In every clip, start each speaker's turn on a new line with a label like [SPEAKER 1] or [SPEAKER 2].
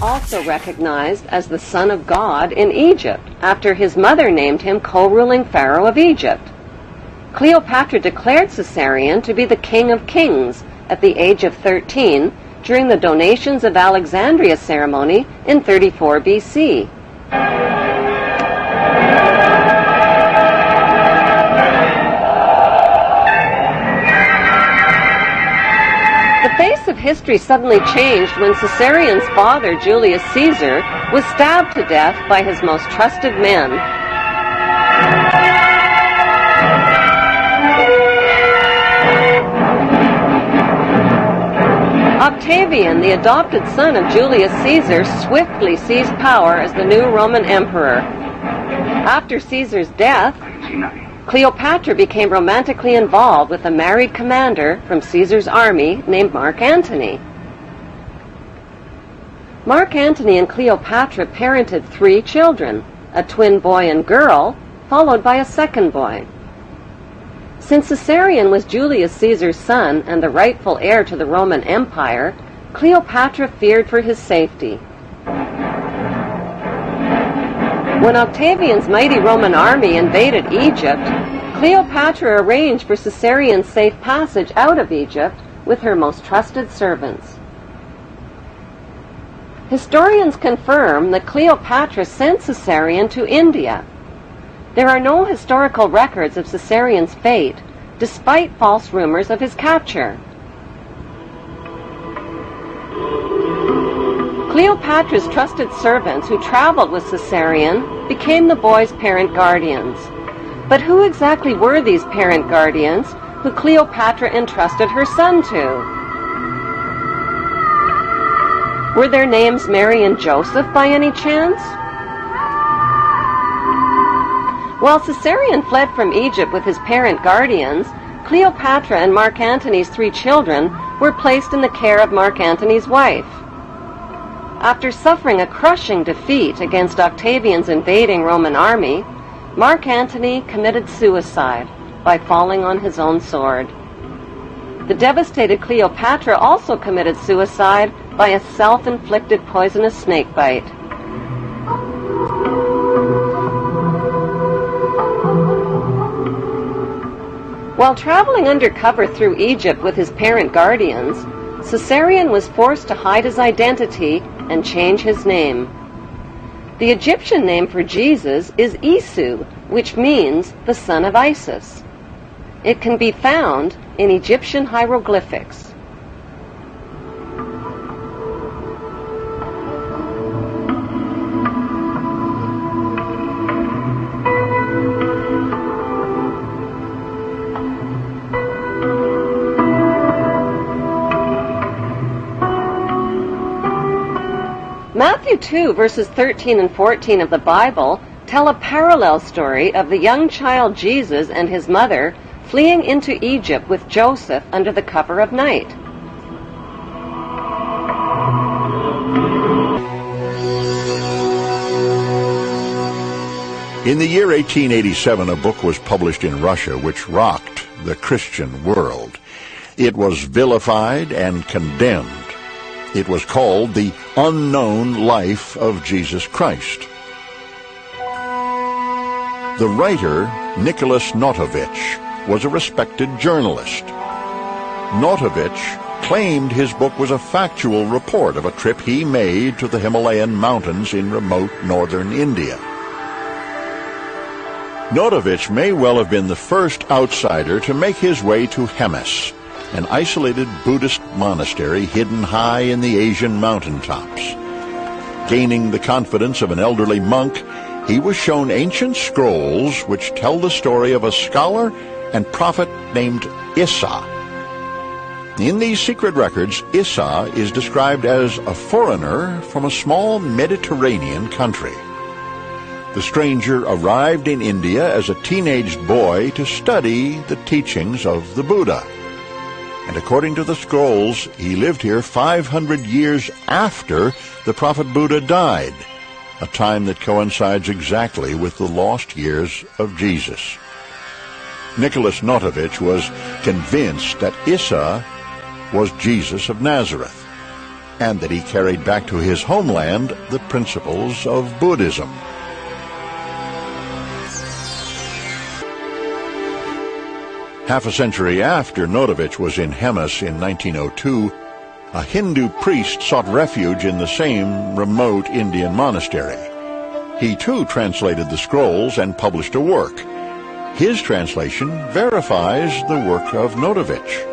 [SPEAKER 1] also recognized as the Son of God in Egypt, after his mother named him co-ruling Pharaoh of Egypt. Cleopatra declared Caesarion to be the King of Kings at the age of 13 during the Donations of Alexandria ceremony in 34 BC. The face of history suddenly changed when Caesarion's father, Julius Caesar, was stabbed to death by his most trusted men. Octavian, the adopted son of Julius Caesar, swiftly seized power as the new Roman emperor. After Caesar's death, Cleopatra became romantically involved with a married commander from Caesar's army named Mark Antony. Mark Antony and Cleopatra parented 3 children, a twin boy and girl, followed by a second boy. Since Caesarion was Julius Caesar's son and the rightful heir to the Roman Empire, Cleopatra feared for his safety. When Octavian's mighty Roman army invaded Egypt, Cleopatra arranged for Caesarion's safe passage out of Egypt with her most trusted servants. Historians confirm that Cleopatra sent Caesarion to India. There are no historical records of Caesarion's fate, despite false rumors of his capture. Cleopatra's trusted servants who traveled with Caesarion became the boy's parent guardians. But who exactly were these parent guardians who Cleopatra entrusted her son to? Were their names Mary and Joseph by any chance? While Caesarion fled from Egypt with his parent guardians, Cleopatra and Mark Antony's 3 children were placed in the care of Mark Antony's wife. After suffering a crushing defeat against Octavian's invading Roman army, Mark Antony committed suicide by falling on his own sword. The devastated Cleopatra also committed suicide by a self-inflicted poisonous snake bite. While traveling undercover through Egypt with his parent guardians, Caesarion was forced to hide his identity and change his name. The Egyptian name for Jesus is Isu, which means the son of Isis. It can be found in Egyptian hieroglyphics. Matthew 2, verses 13 and 14 of the Bible tell a parallel story of the young child Jesus and his mother fleeing into Egypt with Joseph under the cover of night.
[SPEAKER 2] In the year 1887, a book was published in Russia which rocked the Christian world. It was vilified and condemned. It was called The Unknown Life of Jesus Christ. The writer, Nicholas Notovich, was a respected journalist. Notovich claimed his book was a factual report of a trip he made to the Himalayan mountains in remote northern India. Notovich may well have been the first outsider to make his way to Hemis, an isolated Buddhist monastery hidden high in the Asian mountaintops. Gaining the confidence of an elderly monk, he was shown ancient scrolls which tell the story of a scholar and prophet named Issa. In these secret records, Issa is described as a foreigner from a small Mediterranean country. The stranger arrived in India as a teenaged boy to study the teachings of the Buddha. And according to the scrolls, he lived here 500 years after the prophet Buddha died, a time that coincides exactly with the lost years of Jesus. Nicholas Notovich was convinced that Issa was Jesus of Nazareth. and that he carried back to his homeland the principles of Buddhism. Half a century after Notovich was in Hemis in 1902, a Hindu priest sought refuge in the same remote Indian monastery. He too translated the scrolls and published a work. His translation verifies the work of Notovich.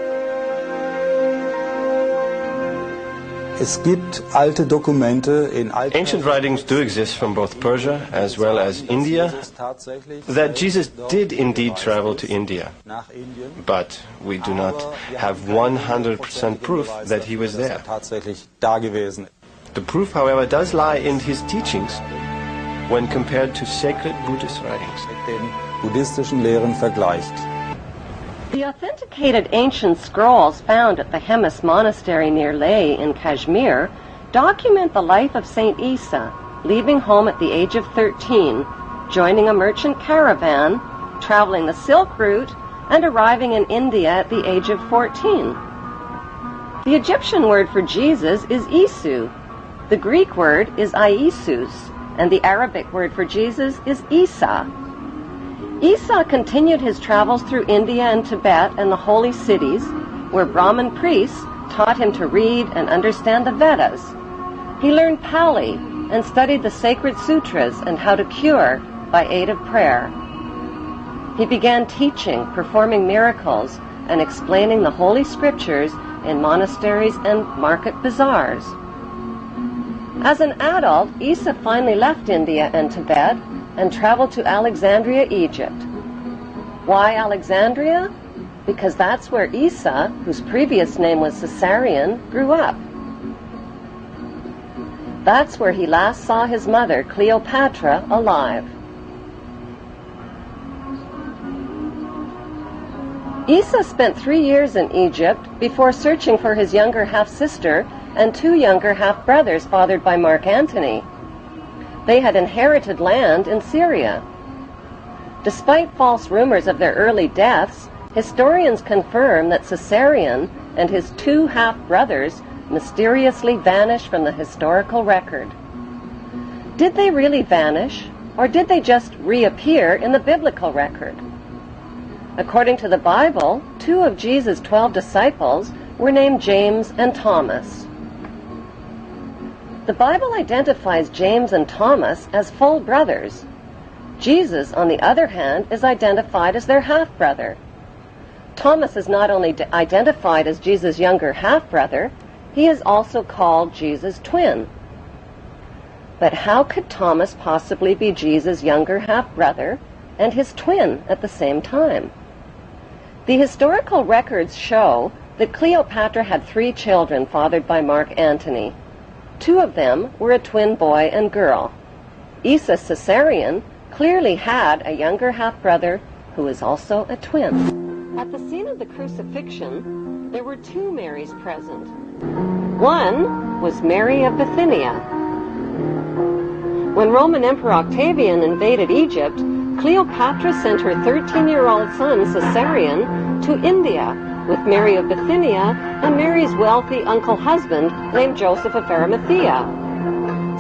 [SPEAKER 3] Ancient writings do exist from both Persia as well as India, that Jesus did indeed travel to India, but we do not have 100% proof that he was there. The proof, however, does lie in his teachings when compared to sacred Buddhist writings.
[SPEAKER 1] The authenticated ancient scrolls found at the Hemis monastery near Leh in Kashmir document the life of Saint Isa, leaving home at the age of 13, joining a merchant caravan, traveling the Silk Route, and arriving in India at the age of 14. The Egyptian word for Jesus is Isu, the Greek word is Iesus, and the Arabic word for Jesus is Isa. Isa continued his travels through India and Tibet and the holy cities, where Brahmin priests taught him to read and understand the Vedas. He learned Pali and studied the sacred sutras and how to cure by aid of prayer. He began teaching, performing miracles, and explaining the holy scriptures in monasteries and market bazaars. As an adult, Isa finally left India and Tibet and traveled to Alexandria, Egypt. Why Alexandria? Because that's where Isa, whose previous name was Caesarion, grew up. That's where he last saw his mother, Cleopatra, alive. Isa spent 3 years in Egypt before searching for his younger half-sister and 2 younger half-brothers fathered by Mark Antony. They had inherited land in Syria. Despite false rumors of their early deaths, historians confirm that Caesarion and his 2 half-brothers mysteriously vanished from the historical record. Did they really vanish, or did they just reappear in the biblical record? According to the Bible, 2 of Jesus' 12 disciples were named James and Thomas. The Bible identifies James and Thomas as full brothers. Jesus, on the other hand, is identified as their half-brother. Thomas is not only identified as Jesus' younger half-brother, he is also called Jesus' twin. But how could Thomas possibly be Jesus' younger half-brother and his twin at the same time? The historical records show that Cleopatra had 3 children fathered by Mark Antony. 2 of them were a twin boy and girl. Isa Caesarion clearly had a younger half-brother who was also a twin. At the scene of the crucifixion, there were 2 Marys present. One was Mary of Bithynia. When Roman Emperor Octavian invaded Egypt, Cleopatra sent her 13-year-old son Caesarion to India with Mary of Bithynia and Mary's wealthy uncle-husband named Joseph of Arimathea.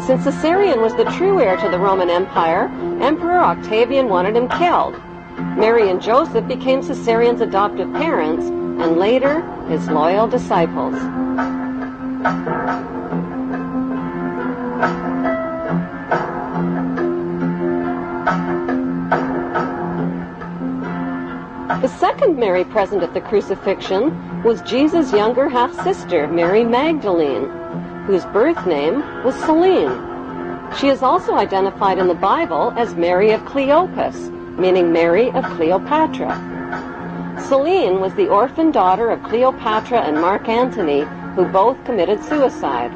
[SPEAKER 1] Since Caesarion was the true heir to the Roman Empire, Emperor Octavian wanted him killed. Mary and Joseph became Caesarion's adoptive parents and later his loyal disciples. The second Mary present at the crucifixion was Jesus' younger half-sister, Mary Magdalene, whose birth name was Selene. She is also identified in the Bible as Mary of Cleopas, meaning Mary of Cleopatra. Selene was the orphan daughter of Cleopatra and Mark Antony, who both committed suicide.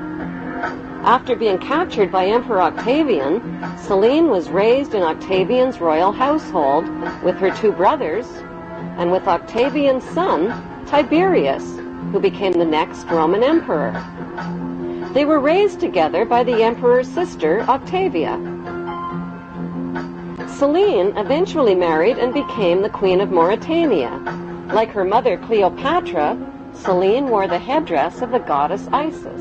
[SPEAKER 1] After being captured by Emperor Octavian, Selene was raised in Octavian's royal household with her 2 brothers, and with Octavian's son, Tiberius, who became the next Roman emperor. They were raised together by the emperor's sister, Octavia. Selene eventually married and became the Queen of Mauritania. Like her mother Cleopatra, Selene wore the headdress of the goddess Isis.